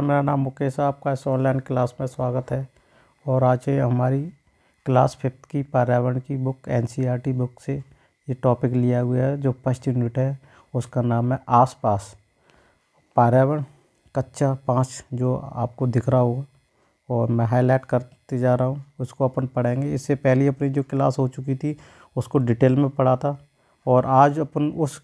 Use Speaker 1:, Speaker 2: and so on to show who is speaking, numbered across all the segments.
Speaker 1: मेरा नाम मुकेश है। आपका इस ऑनलाइन क्लास में स्वागत है। और आज ये हमारी क्लास 5th की पर्यावरण की बुक एनसीईआरटी बुक से ये टॉपिक लिया हुआ है। जो फर्स्ट यूनिट है उसका नाम है आसपास। पर्यावरण कक्षा 5 जो आपको दिख रहा होगा और मैं हाईलाइट करते जा रहा हूँ, उसको अपन पढ़ेंगे। इससे पहले अपनी जो क्लास हो चुकी थी उसको डिटेल में पढ़ा था और आज अपन उस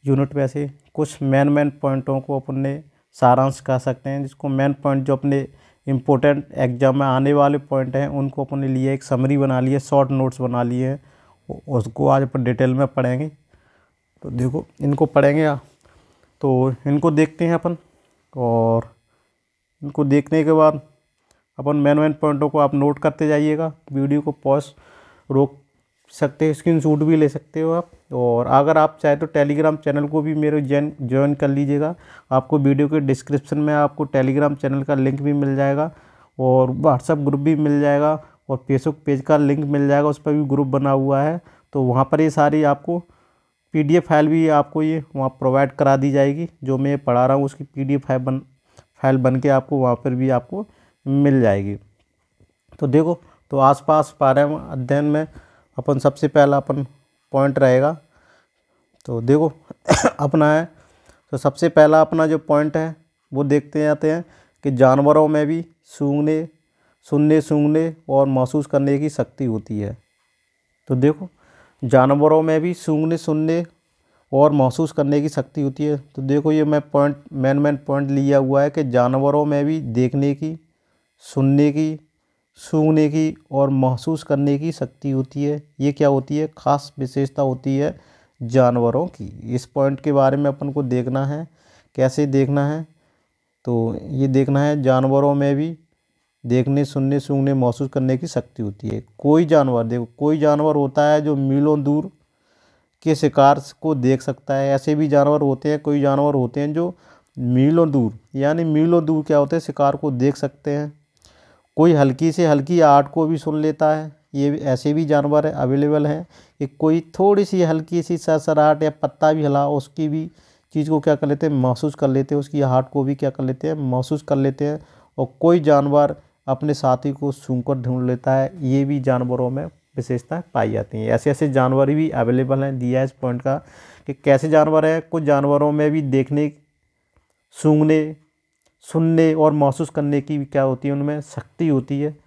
Speaker 1: यूनिट में से कुछ मेन पॉइंटों को अपन ने सारांश कह सकते हैं, जिसको मेन पॉइंट जो अपने इम्पोर्टेंट एग्जाम में आने वाले पॉइंट हैं उनको अपन ने लिए, एक समरी बना लिए, शॉर्ट नोट्स बना लिए हैं। उसको आज अपन डिटेल में पढ़ेंगे। तो देखो इनको पढ़ेंगे तो इनको देखते हैं अपन, और इनको देखने के बाद अपन मेन पॉइंटों को आप नोट करते जाइएगा। वीडियो को पॉज रोक सकते हैं, स्क्रीनशॉट भी ले सकते हो आप। और अगर आप चाहे तो टेलीग्राम चैनल को भी मेरे ज्वाइन कर लीजिएगा। आपको वीडियो के डिस्क्रिप्शन में आपको टेलीग्राम चैनल का लिंक भी मिल जाएगा और व्हाट्सएप ग्रुप भी मिल जाएगा और फेसबुक पेज का लिंक मिल जाएगा, उस पर भी ग्रुप बना हुआ है। तो वहाँ पर ये सारी आपको PDF फाइल भी आपको ये वहाँ प्रोवाइड करा दी जाएगी। जो मैं पढ़ा रहा हूँ उसकी PDF फाइल बन के आपको वहाँ पर भी आपको मिल जाएगी। तो देखो, तो आसपास पर्यावरण अध्ययन में अपन सबसे पहला अपन पॉइंट रहेगा। तो देखो अपना है, तो सबसे पहला अपना जो पॉइंट है वो देखते जाते हैं कि जानवरों में भी सुनने और महसूस करने की शक्ति होती है। तो देखो, जानवरों में भी सुनने और महसूस करने की शक्ति होती है। तो देखो ये मैं पॉइंट मेन पॉइंट लिया हुआ है कि जानवरों में भी देखने की, सुनने की, सूंघने की और महसूस करने की शक्ति होती है। ये क्या होती है? खास विशेषता होती है जानवरों की। इस पॉइंट के बारे में अपन को देखना है। कैसे देखना है? तो ये देखना है जानवरों में भी देखने, सुनने, सूंघने, महसूस करने की शक्ति होती है। कोई जानवर, देखो कोई जानवर होता है जो मीलों दूर के शिकार को देख सकता है। ऐसे भी जानवर होते हैं, कोई जानवर होते हैं जो मीलों दूर, यानी मीलों दूर क्या होते हैं, शिकार को देख सकते हैं। कोई हल्की से हल्की आहट को भी सुन लेता है। ये ऐसे भी जानवर है, अवेलेबल हैं कि कोई थोड़ी सी हल्की सी सरसराहट या पत्ता भी हिला, उसकी भी चीज़ को क्या कर लेते हैं, महसूस कर लेते हैं। उसकी आहट को भी क्या कर लेते हैं, महसूस कर लेते हैं। और कोई जानवर अपने साथी को सूंघकर ढूंढ लेता है। ये भी जानवरों में विशेषताएं पाई जाती हैं। ऐसे ऐसे जानवर भी अवेलेबल हैं। दिया है इस पॉइंट का कि कैसे जानवर हैं। कुछ जानवरों में भी देखने, सूंघने, सुनने और महसूस करने की क्या होती है, उनमें शक्ति होती है।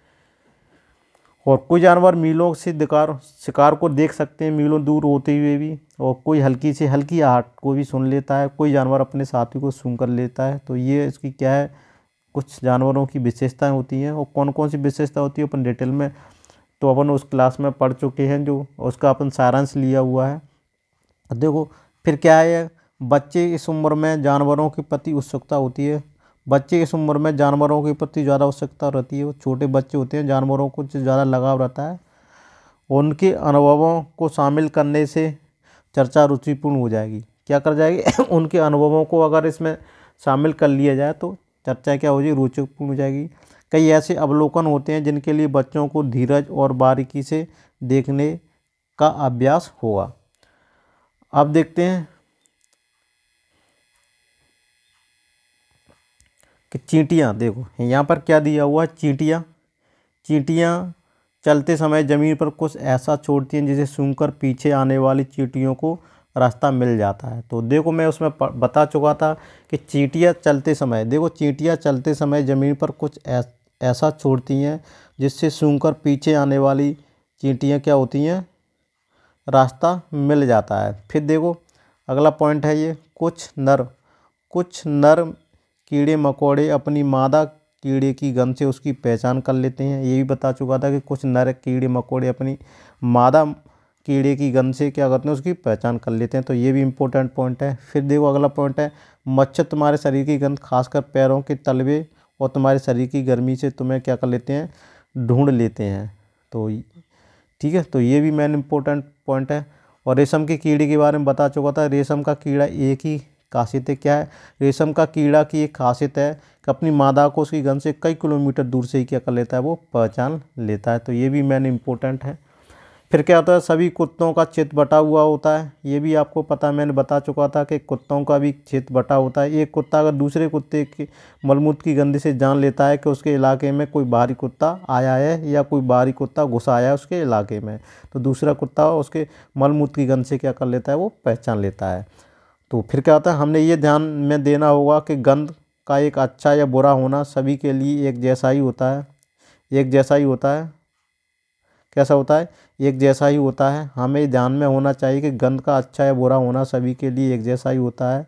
Speaker 1: और कोई जानवर मीलों से शिकार को देख सकते हैं, मीलों दूर होते हुए भी। और कोई हल्की से हल्की आहट को भी सुन लेता है। कोई जानवर अपने साथी को सूंघ कर लेता है। तो ये इसकी क्या है, कुछ जानवरों की विशेषताएं होती हैं। और कौन कौन सी विशेषता होती है अपन डिटेल में तो अपन उस क्लास में पढ़ चुके हैं, जो उसका अपन सारांश लिया हुआ है। देखो फिर क्या है, बच्चे इस उम्र में जानवरों के प्रति उत्सुकता होती है। बच्चे इस उम्र में जानवरों के प्रति ज़्यादा उत्सुकता रहती है। वो छोटे बच्चे होते हैं, जानवरों को ज़्यादा लगाव रहता है। उनके अनुभवों को शामिल करने से चर्चा रुचिपूर्ण हो जाएगी। क्या कर जाएगी उनके अनुभवों को अगर इसमें शामिल कर लिया जाए तो चर्चा क्या हो जाएगी, रुचिपूर्ण हो जाएगी। कई ऐसे अवलोकन होते हैं जिनके लिए बच्चों को धीरज और बारीकी से देखने का अभ्यास होगा। अब देखते हैं कि चींटियाँ, देखो यहाँ पर क्या दिया हुआ है। चींटियाँ चलते समय ज़मीन पर कुछ ऐसा छोड़ती हैं जिसे सूंघकर पीछे आने वाली चींटियों को रास्ता मिल जाता है। तो देखो मैं उसमें बता चुका था कि चींटियाँ चलते समय ज़मीन पर कुछ ऐसा छोड़ती हैं जिससे सूंघकर पीछे आने वाली चींटियाँ क्या होती हैं, रास्ता मिल जाता है। फिर देखो अगला पॉइंट है ये, कुछ नर कीड़े मकोड़े अपनी मादा कीड़े की गंध से उसकी पहचान कर लेते हैं। ये भी बता चुका था कि कुछ नर कीड़े मकोड़े अपनी मादा कीड़े की गंध से क्या करते हैं, उसकी पहचान कर लेते हैं। तो ये भी इम्पोर्टेंट पॉइंट है। फिर देखो अगला पॉइंट है, मच्छर तुम्हारे शरीर की गंध, खासकर पैरों के तलवे और तुम्हारे शरीर की गर्मी से तुम्हें क्या कर लेते हैं, ढूंढ लेते हैं। तो ठीक है, तो ये भी मेन इम्पोर्टेंट पॉइंट है। और रेशम के कीड़े के बारे में बता चुका था। रेशम का कीड़ा एक ही खासियत है, क्या है, रेशम का कीड़ा की एक खासियत है कि अपनी मादा को उसकी गंध से कई किलोमीटर दूर से ही क्या कर लेता है, वो पहचान लेता है। तो ये भी मेन इम्पोर्टेंट है। फिर क्या होता है, सभी कुत्तों का चित्त बटा हुआ होता है। ये भी आपको पता है, मैंने बता चुका था कि कुत्तों का भी चित्त बटा होता है। एक कुत्ता अगर दूसरे कुत्ते की मलमूत्र की गंध से जान लेता है कि उसके इलाके में कोई बाहरी कुत्ता आया है या कोई बाहरी कुत्ता घुस आया है उसके इलाके में, तो दूसरा कुत्ता उसके मलमूत्र की गंध से क्या कर लेता है, वो पहचान लेता है। तो फिर क्या होता है, हमने ये ध्यान में देना होगा कि गंध का एक अच्छा या बुरा होना सभी के लिए एक जैसा ही होता है। एक जैसा ही होता है। कैसा होता है, एक जैसा ही होता है। हमें ध्यान में होना चाहिए कि गंध का अच्छा या बुरा होना सभी के लिए एक जैसा ही होता है,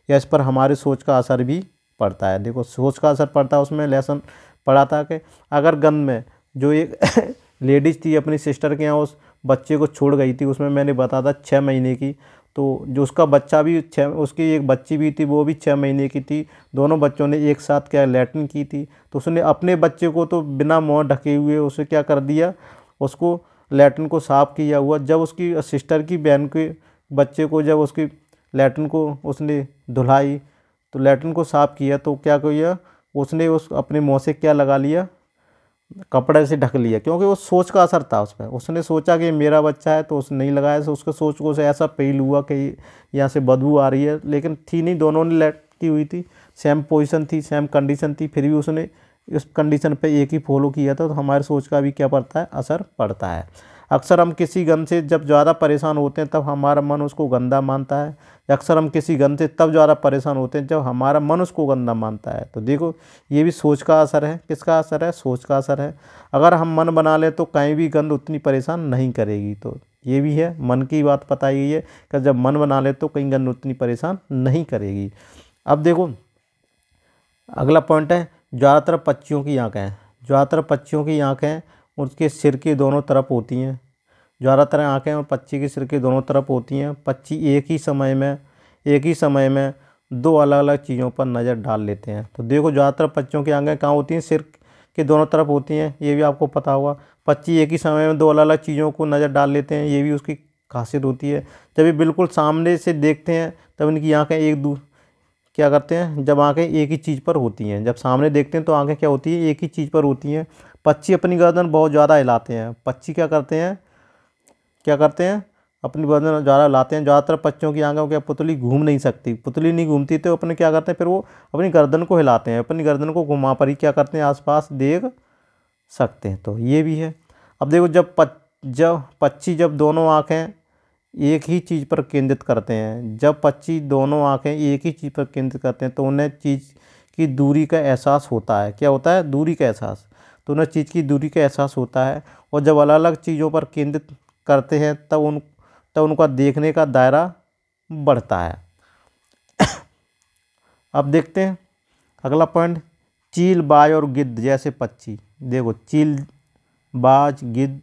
Speaker 1: या इस पर हमारी सोच का असर भी पड़ता है। देखो, सोच का असर पड़ता है, उसमें लेसन पढ़ा था कि अगर गंध में जो एक लेडीज़ थी अपनी सिस्टर के यहाँ उस बच्चे को छोड़ गई थी, उसमें मैंने बताया था 6 महीने की, तो जो उसका बच्चा भी उसकी एक बच्ची भी थी, वो भी 6 महीने की थी। दोनों बच्चों ने एक साथ क्या लैट्रिन की थी, तो उसने अपने बच्चे को तो बिना मुँह ढके हुए उसे क्या कर दिया, उसको लैट्रिन को साफ़ किया हुआ। जब उसकी सिस्टर की बहन के बच्चे को जब उसकी लैट्रिन को उसने धुलाई, तो लैट्रिन को साफ़ किया, तो क्या किया उसने, उस अपने मुँह से क्या लगा लिया, कपड़े से ढक लिया, क्योंकि वो सोच का असर था उस पर। उसने सोचा कि मेरा बच्चा है, तो उसने नहीं लगाया। तो उसके सोच को से ऐसा फील हुआ कि यहाँ से बदबू आ रही है, लेकिन थी नहीं, दोनों ने लैट की हुई थी, सेम पोजीशन थी, सेम कंडीशन थी, फिर भी उसने इस कंडीशन पे एक ही फॉलो किया था। तो हमारे सोच का भी क्या पड़ता है, असर पड़ता है। अक्सर हम किसी गंध से जब ज़्यादा परेशान होते हैं तब हमारा मन उसको गंदा मानता है। अक्सर हम किसी गंध से तब ज़्यादा परेशान होते हैं जब हमारा मन उसको गंदा मानता है। तो देखो, ये भी सोच का असर है। किसका असर है, सोच का असर है। अगर हम मन बना लें तो कहीं भी गंध उतनी परेशान नहीं करेगी। तो ये भी है, मन की बात बताई गई है कि जब मन बना ले तो कहीं गंध उतनी परेशान नहीं करेगी। अब देखो, अगला पॉइंट है, ज़्यादातर पक्षियों की आँखें हैं। ज़्यादातर पक्षियों की आँखें उसके सिर के दोनों तरफ होती हैं। ज़्यादातर आँखें और पक्षी के सिर के दोनों तरफ होती हैं। पक्षी एक ही समय में दो अलग अलग चीज़ों पर नज़र डाल लेते हैं। तो देखो, ज़्यादातर पक्षियों की आँखें कहाँ होती हैं, सिर के दोनों तरफ होती हैं, ये भी आपको पता होगा। पक्षी एक ही समय में दो अलग अलग चीज़ों को नज़र डाल लेते हैं, ये भी उसकी खासियत होती है। जब ये बिल्कुल सामने से देखते हैं तब इनकी आँखें क्या करते हैं, जब आंखें एक ही चीज़ पर होती हैं, जब सामने देखते हैं तो आंखें क्या होती है, एक ही चीज़ पर होती हैं। पक्षी अपनी गर्दन बहुत ज़्यादा हिलाते हैं। पक्षी क्या करते हैं, अपनी गर्दन ज़्यादा हिलाते हैं। ज़्यादातर पक्षियों की आंखें क्या, पुतली घूम नहीं सकती, पुतली नहीं घूमती, तो अपने क्या करते हैं, फिर वो अपनी गर्दन को हिलाते हैं, अपनी गर्दन को घुमा पर ही क्या करते हैं, आसपास देख सकते हैं। तो ये भी है। अब देखो, जब दोनों आँखें एक ही चीज़ पर केंद्रित करते हैं, जब पक्षी दोनों आंखें एक ही चीज़ पर केंद्रित करते हैं तो उन्हें चीज़ की दूरी का एहसास होता है। क्या होता है, दूरी का एहसास। तो उन्हें चीज़ की दूरी का एहसास होता है। और जब अलग अलग चीज़ों पर केंद्रित करते हैं तब उनका देखने का दायरा बढ़ता है। अब देखते हैं अगला पॉइंट, चील, बाज और गिद्ध जैसे पक्षी। देखो, चील, बाज, गिद्ध,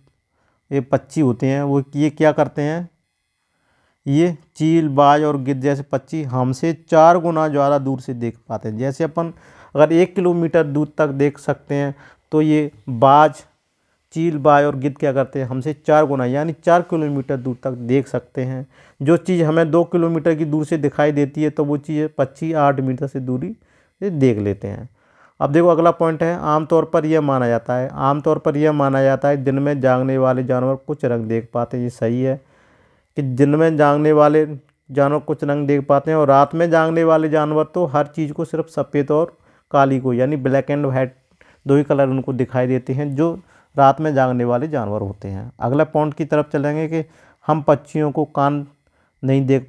Speaker 1: ये पक्षी होते हैं, वो ये क्या करते हैं, ये चील, बाज और गिद्ध जैसे पक्षी हमसे 4 गुना ज़्यादा दूर से देख पाते हैं। जैसे अपन अगर 1 किलोमीटर दूर तक देख सकते हैं, तो ये चील, बाज और गिद्ध क्या करते हैं, हमसे 4 गुना यानी 4 किलोमीटर दूर तक देख सकते हैं। जो चीज़ हमें 2 किलोमीटर की दूर से दिखाई देती है, तो वो चीज़ पक्षी 8 मीटर से दूरी से देख लेते हैं। अब देखो, अगला पॉइंट है, आमतौर पर यह माना जाता है दिन में जागने वाले जानवर कुछ रंग देख पाते हैं। ये सही है कि दिन में जागने वाले जानवर कुछ रंग देख पाते हैं, और रात में जागने वाले जानवर तो हर चीज़ को सिर्फ सफ़ेद और काली को, यानी black and white, 2 he colour उनको दिखाई देते हैं, जो रात में जागने वाले जानवर होते हैं। अगला पॉइंट की तरफ चलेंगे कि हम पक्षियों के कान नहीं देख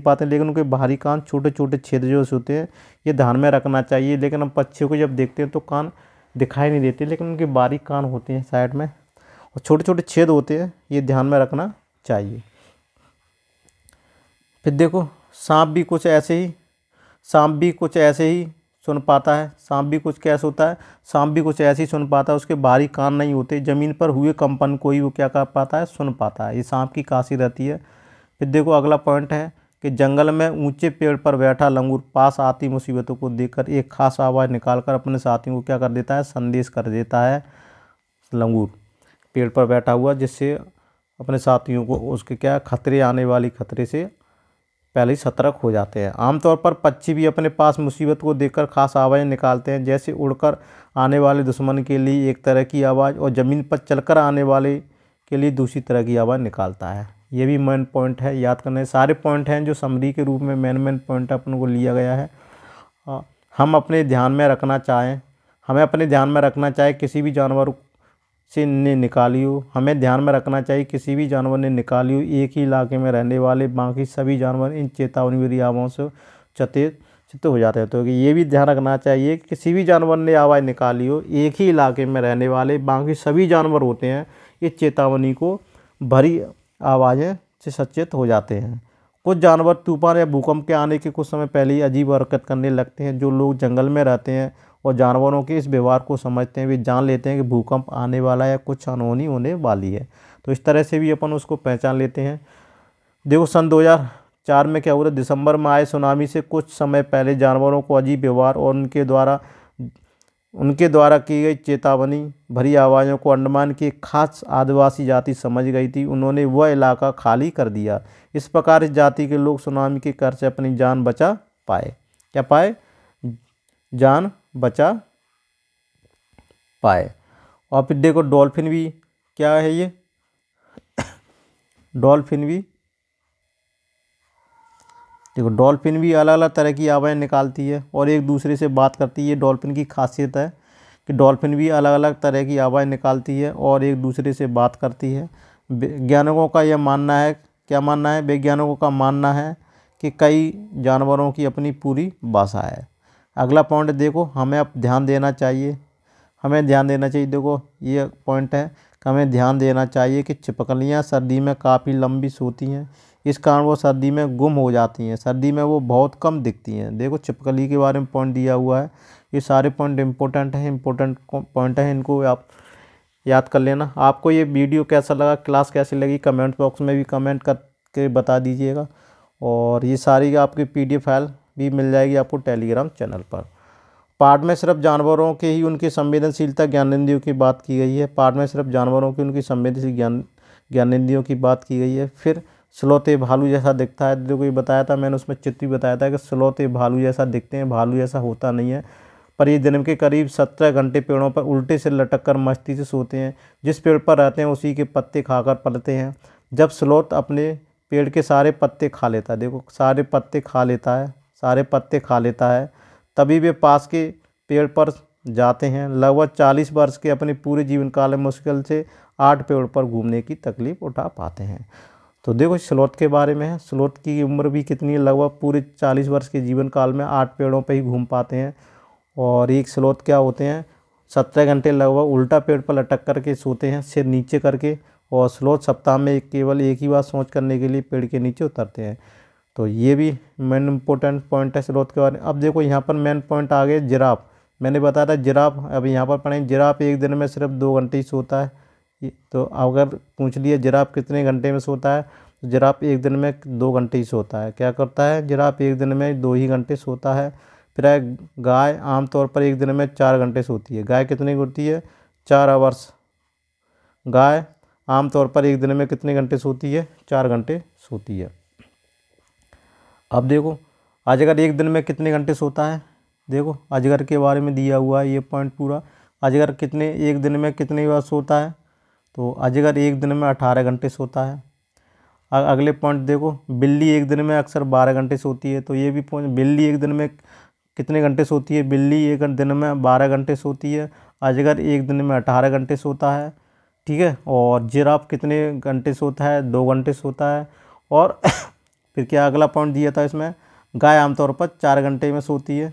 Speaker 1: पाते, लेकिन उनके बाहरी कान, छोटे छोटे छेद जो होते हैं, ये ध्यान में रखना चाहिए। लेकिन हम पक्षियों को जब देखते हैं तो कान दिखाई नहीं देते, लेकिन उनके बारीक कान होते हैं साइड में, और छोटे छोटे छेद होते हैं, ये ध्यान में रखना चाहिए। फिर देखो, सांप भी कुछ ऐसे ही सुन पाता है। सांप भी कुछ ऐसे ही सुन पाता है। उसके बाहरी कान नहीं होते, ज़मीन पर हुए कंपन को ही वो क्या कर पाता है, सुन पाता है। ये सांप की खासियत रहती है। फिर देखो, अगला पॉइंट है कि जंगल में ऊंचे पेड़ पर बैठा लंगूर पास आती मुसीबतों को देखकर एक खास आवाज़ निकालकर अपने साथियों को क्या कर देता है, संदेश कर देता है। लंगूर पेड़ पर बैठा हुआ, जिससे अपने साथियों को उसके क्या खतरे से पहले ही सतर्क हो जाते हैं। आमतौर पर पक्षी भी अपने पास मुसीबत को देखकर खास आवाज़ें निकालते हैं, जैसे उड़कर आने वाले दुश्मन के लिए एक तरह की आवाज़ और ज़मीन पर चलकर आने वाले के लिए दूसरी तरह की आवाज़ निकालता है। ये भी मेन पॉइंट है, याद करने सारे पॉइंट हैं जो समरी के रूप में मेन पॉइंट अपन को लिया गया है। हम अपने ध्यान में रखना चाहें, हमें अपने ध्यान में रखना चाहिए किसी भी जानवर से ने निकाली हो, हमें ध्यान में रखना चाहिए किसी भी जानवर ने निकाली हो, एक ही इलाके में रहने वाले बाकी सभी जानवर इन चेतावनी भरी आवाज़ों से चित्त हो जाते हैं। तो ये भी ध्यान रखना चाहिए कि किसी भी जानवर ने आवाज़ निकाली हो, एक ही इलाके में रहने वाले बाकी सभी जानवर होते हैं इस चेतावनी को भरी आवाज़ें से सचेत हो जाते हैं। कुछ जानवर तूफान या भूकंप के आने के कुछ समय पहले ही अजीब हरकत करने लगते हैं। जो लोग जंगल में रहते हैं और जानवरों के इस व्यवहार को समझते हैं, वे जान लेते हैं कि भूकंप आने वाला है या कुछ अनहोनी होने वाली है। तो इस तरह से भी अपन उसको पहचान लेते हैं। देखो सन 2004 में क्या हुआ था, दिसंबर में आए सुनामी से कुछ समय पहले जानवरों को अजीब व्यवहार और उनके द्वारा की गई चेतावनी भरी आवाज़ों को अंडमान की एक खास आदिवासी जाति समझ गई थी। उन्होंने वह इलाका खाली कर दिया। इस प्रकार इस जाति के लोग सुनामी के कहर से अपनी जान बचा पाए। क्या पाए? जान बचा पाए। और फिर देखो डॉल्फिन भी क्या है, ये डॉल्फिन भी देखो डॉल्फिन भी अलग अलग तरह की आवाज़ें निकालती है और एक दूसरे से बात करती है। ये डॉल्फिन की खासियत है कि डॉल्फिन भी अलग अलग तरह की आवाज़ निकालती है और एक दूसरे से बात करती है। वैज्ञानिकों का यह मानना है, क्या मानना है? वैज्ञानिकों का मानना है कि कई जानवरों की अपनी पूरी भाषा है। अगला पॉइंट देखो, हमें अब ध्यान देना चाहिए, हमें ध्यान देना चाहिए। देखो ये पॉइंट है कि हमें ध्यान देना चाहिए कि छिपकलियाँ सर्दी में काफ़ी लंबी सोती हैं, इस कारण वो सर्दी में गुम हो जाती हैं, सर्दी में वो बहुत कम दिखती हैं। देखो छिपकली के बारे में पॉइंट दिया हुआ है। ये सारे पॉइंट इंपॉर्टेंट पॉइंट हैं, इनको आप याद कर लेना। आपको ये वीडियो कैसा लगा, क्लास कैसी लगी, कमेंट बॉक्स में भी कमेंट करके बता दीजिएगा। और ये सारी आपकी PDF फाइल भी मिल जाएगी आपको टेलीग्राम चैनल पर। पाठ में सिर्फ जानवरों के ही उनकी संवेदनशीलता ज्ञानेंद्रियों की बात की गई है। पाठ में सिर्फ जानवरों की उनकी संवेदनशील ज्ञानेंद्रियों की बात की गई है। फिर स्लोथ भालू जैसा दिखता है, जो कोई बताया था मैंने, उसमें चित्र भी बताया था कि स्लोथ भालू जैसा दिखते हैं, भालू जैसा होता नहीं है। पर ये दिन के करीब 17 घंटे पेड़ों पर उल्टे से लटक कर मस्ती से सोते हैं। जिस पेड़ पर रहते हैं उसी के पत्ते खाकर पलते हैं। जब स्लोथ अपने पेड़ के सारे पत्ते खा लेता है, देखो सारे पत्ते खा लेता है, सारे पत्ते खा लेता है, तभी वे पास के पेड़ पर जाते हैं। लगभग 40 वर्ष के अपने पूरे जीवन काल में मुश्किल से 8 पेड़ पर घूमने की तकलीफ उठा पाते हैं। तो देखो स्लोथ के बारे में है, स्लोथ की उम्र भी कितनी है, लगभग पूरे 40 वर्ष के जीवन काल में 8 पेड़ों पर ही घूम पाते हैं। और एक स्लोथ क्या होते हैं, 17 घंटे लगभग उल्टा पेड़ पर लटक करके सोते हैं, सिर नीचे करके। और स्लोथ सप्ताह में केवल एक ही बार सोच करने के लिए पेड़ के नीचे उतरते हैं। तो ये भी मेन इम्पोर्टेंट पॉइंट है स्लोथ के बारे में। अब देखो यहाँ पर मेन पॉइंट आ गए जिराफ। मैंने बताया था जिराफ, अब यहाँ पर पढ़ें जिराफ एक दिन में सिर्फ 2 घंटे ही सोता है। तो अगर पूछ लिया जिराफ कितने घंटे में सोता है, तो जिराफ एक दिन में 2 घंटे ही सोता है। क्या करता है जिराफ, एक दिन में 2 ही घंटे सोता है। फिर गाय आमतौर पर एक दिन में 4 घंटे सोती है। गाय कितनी होती है? 4 आवर्स। गाय आमतौर पर एक दिन में कितने घंटे सोती है? 4 घंटे सोती है। अब देखो अजगर एक दिन में कितने घंटे सोता है, देखो अजगर के बारे में दिया हुआ है ये पॉइंट पूरा। अजगर कितने एक दिन में कितनी बार सोता है, तो अजगर एक दिन में 18 घंटे सोता है। अगले पॉइंट देखो, बिल्ली एक दिन में अक्सर 12 घंटे सोती है। तो ये भी पॉइंट, बिल्ली एक दिन में कितने घंटे सोती है, बिल्ली एक दिन में 12 घंटे सोती है। अजगर एक दिन में 18 घंटे सोता है, ठीक है। और जिराफ कितने घंटे सोता है? 2 घंटे सोता है। और फिर क्या अगला पॉइंट दिया था इसमें, गाय आमतौर पर 4 घंटे में सोती है।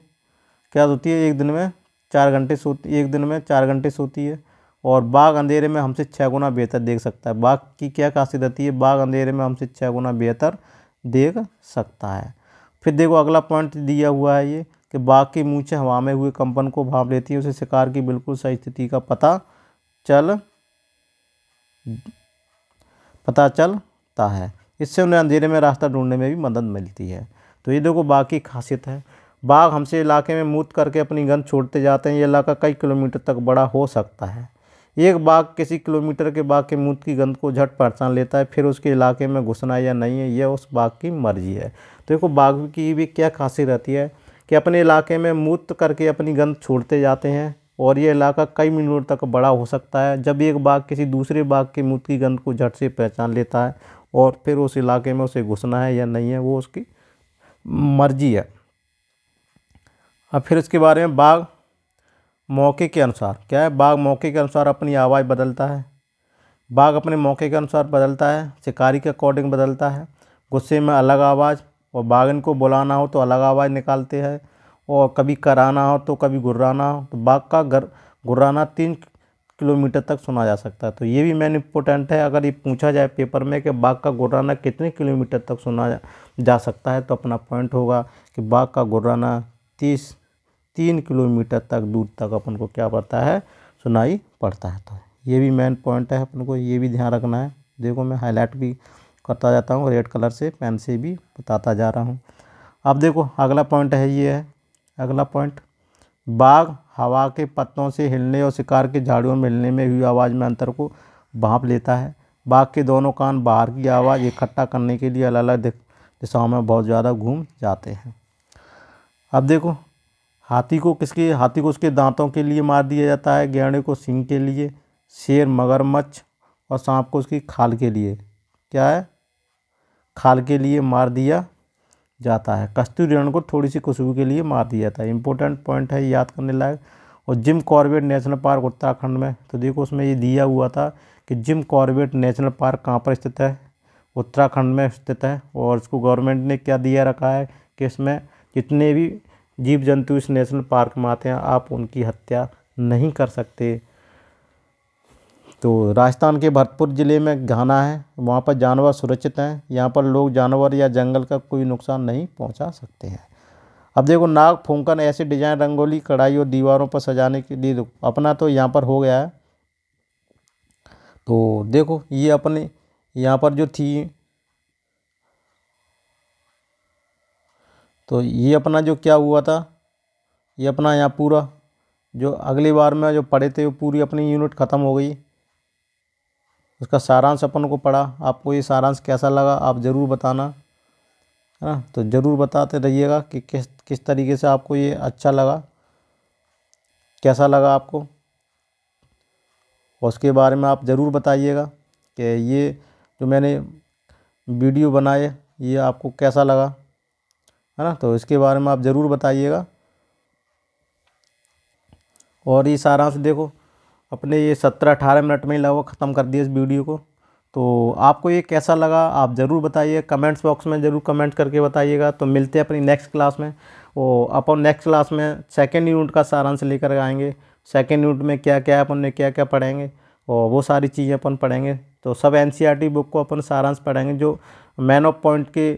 Speaker 1: क्या सोती है? एक दिन में 4 घंटे सोती, एक दिन में 4 घंटे सोती है। और बाघ अंधेरे में हमसे 6 गुना बेहतर देख सकता है। बाघ की क्या खासियत रहती है? बाघ अंधेरे में हमसे 6 गुना बेहतर देख सकता है। फिर देखो अगला पॉइंट दिया हुआ है ये कि बाघ की मूंछें हवा में हुए कंपन को भांप लेती है, उसे शिकार की बिल्कुल सही स्थिति का पता चलता है। इससे उन्हें अंधेरे में रास्ता ढूंढने में भी मदद मिलती है। तो ये देखो बाघ की खासियत है। बाघ हमसे इलाके में मूत करके अपनी गंध छोड़ते जाते हैं। ये इलाका कई किलोमीटर तक बड़ा हो सकता है। एक बाघ किसी किलोमीटर के बाघ के मूत की गंध को झट पहचान लेता है, फिर उसके इलाके में घुसना या नहीं है यह उस बाघ की मर्जी है। तो देखो बाघ की भी क्या खासियत रहती है कि अपने इलाके में मूत करके अपनी गंध छोड़ते जाते हैं, और ये इलाका कई मीलों तक बड़ा हो सकता है। जब एक बाघ किसी दूसरे बाघ के मूत्र की गंध को झट से पहचान लेता है और फिर उस इलाके में उसे घुसना है या नहीं है वो उसकी मर्जी है। अब फिर इसके बारे में बाघ मौके के अनुसार क्या है, बाघ मौके के अनुसार अपनी आवाज़ बदलता है। बाघ अपने मौके के अनुसार बदलता है, शिकारी के अकॉर्डिंग बदलता है। गुस्से में अलग आवाज़, और बाघ को बुलाना हो तो अलग आवाज़ निकालते हैं, और कभी कराना हो तो कभी गुर्राना हो तो बाघ का गुर्राना 3 किलोमीटर तक सुना जा सकता है। तो ये भी मेन इम्पोर्टेंट है। अगर ये पूछा जाए पेपर में कि बाघ का गुर्राना कितने किलोमीटर तक सुना जा सकता है, तो अपना पॉइंट होगा कि बाघ का गुर्राना 3 किलोमीटर तक दूर तक अपन को क्या पड़ता है, सुनाई पड़ता है। तो ये भी मेन पॉइंट है, अपन को ये भी ध्यान रखना है। देखो मैं हाईलाइट भी करता जाता हूँ, रेड कलर से पेन से भी बताता जा रहा हूँ। अब देखो अगला पॉइंट है, ये है अगला पॉइंट, बाघ हवा के पत्तों से हिलने और शिकार के झाड़ियों में हिलने में हुई आवाज़ में अंतर को भांप लेता है। बाघ के दोनों कान बाहर की आवाज़ इकट्ठा करने के लिए अलग अलग दिशाओं में बहुत ज़्यादा घूम जाते हैं। अब देखो हाथी को उसके दांतों के लिए मार दिया जाता है, गैंडे को सींग के लिए, शेर मगरमच्छ और सांप को उसकी खाल के लिए, क्या है, खाल के लिए मार दिया जाता है। कस्तूरी हिरण को थोड़ी सी खुशबू के लिए मार दिया जाता है। इंपॉर्टेंट पॉइंट है, याद करने लायक। और Jim Corbett national park Uttarakhand में, तो देखो उसमें ये दिया हुआ था कि जिम कॉर्बेट नेशनल पार्क कहाँ पर स्थित है, उत्तराखंड में स्थित है। और इसको गवर्नमेंट ने क्या दिया रखा है कि इसमें जितने भी जीव जंतु इस नेशनल पार्क में आते हैं आप उनकी हत्या नहीं कर सकते। तो राजस्थान के भरतपुर ज़िले में घाना है, वहाँ पर जानवर सुरक्षित हैं। यहाँ पर लोग जानवर या जंगल का कोई नुकसान नहीं पहुँचा सकते हैं। अब देखो नाग फूंकन ऐसे डिजाइन रंगोली कढ़ाई और दीवारों पर सजाने के लिए, देखो अपना तो यहाँ पर हो गया है। तो देखो ये अपने यहाँ पर जो थी, तो ये अपना जो क्या हुआ था, ये अपना यहाँ पूरा जो अगली बार में जो पढ़े थे वो पूरी अपनी यूनिट ख़त्म हो गई। उसका सारांश अपन को पढ़ा। आपको ये सारांश कैसा लगा आप ज़रूर बताना, है ना। तो ज़रूर बताते रहिएगा कि किस तरीके से आपको ये अच्छा लगा, कैसा लगा आपको। और उसके बारे में आप ज़रूर बताइएगा कि ये जो मैंने वीडियो बनाए ये आपको कैसा लगा, है ना। तो इसके बारे में आप ज़रूर बताइएगा। और ये सारांश देखो अपने ये 17-18 मिनट में ही लगभग ख़त्म कर दिया इस वीडियो को। तो आपको ये कैसा लगा आप ज़रूर बताइए, कमेंट्स बॉक्स में ज़रूर कमेंट करके बताइएगा। तो मिलते हैं अपनी नेक्स्ट क्लास में। और अपन नेक्स्ट क्लास में सेकेंड यूनिट का सारांश लेकर आएंगे। सेकेंड यूनिट में क्या क्या अपन ने क्या क्या पढ़ेंगे और वो सारी चीज़ें अपन पढ़ेंगे। तो सब NCERT बुक को अपन सारांश पढ़ेंगे जो मैन ऑफ पॉइंट के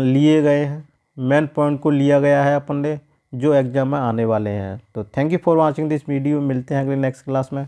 Speaker 1: लिए गए हैं, मेन पॉइंट को लिया गया है अपन ने जो एग्ज़ाम में आने वाले हैं। तो thank you for watching this video. मिलते हैं अगले नेक्स्ट क्लास में।